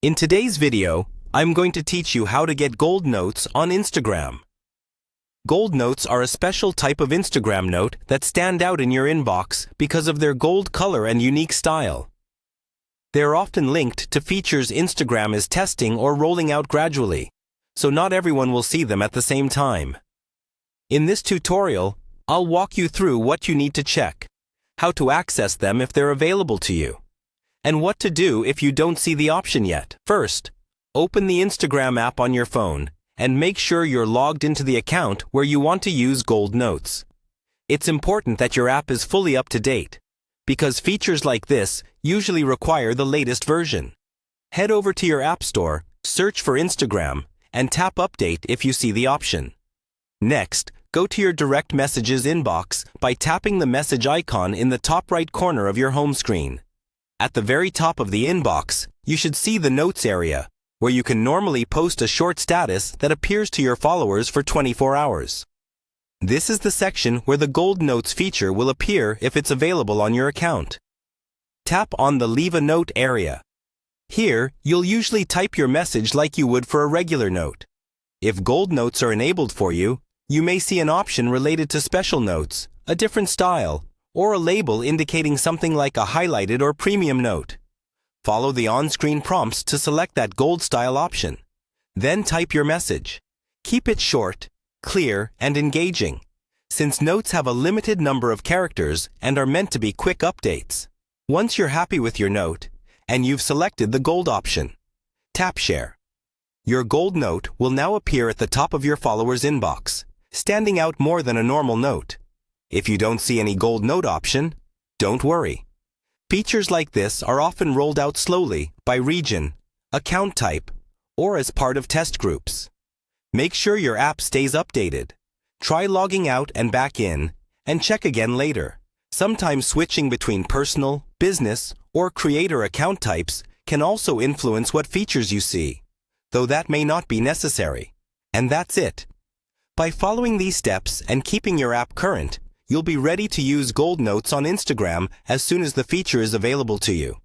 In today's video, I'm going to teach you how to get gold notes on Instagram. Gold notes are a special type of Instagram note that stand out in your inbox because of their gold color and unique style. They are often linked to features Instagram is testing or rolling out gradually, so not everyone will see them at the same time. In this tutorial, I'll walk you through what you need to check, how to access them if they're available to you, and what to do if you don't see the option yet. First, open the Instagram app on your phone and make sure you're logged into the account where you want to use gold notes. It's important that your app is fully up to date, because features like this usually require the latest version. Head over to your app store, search for Instagram, and tap Update if you see the option. Next, go to your direct messages inbox by tapping the message icon in the top right corner of your home screen. At the very top of the inbox, you should see the Notes area, where you can normally post a short status that appears to your followers for 24 hours. This is the section where the Gold Notes feature will appear if it's available on your account. Tap on the Leave a Note area. Here, you'll usually type your message like you would for a regular note. If Gold Notes are enabled for you, you may see an option related to special notes, a different style, or a label indicating something like a highlighted or premium note. Follow the on-screen prompts to select that gold style option. Then type your message. Keep it short, clear, and engaging, since notes have a limited number of characters and are meant to be quick updates. Once you're happy with your note, and you've selected the gold option, tap Share. Your gold note will now appear at the top of your followers' inbox, standing out more than a normal note. If you don't see any gold note option, don't worry. Features like this are often rolled out slowly by region, account type, or as part of test groups. Make sure your app stays updated. Try logging out and back in, and check again later. Sometimes switching between personal, business, or creator account types can also influence what features you see, though that may not be necessary. And that's it. By following these steps and keeping your app current, you'll be ready to use gold notes on Instagram as soon as the feature is available to you.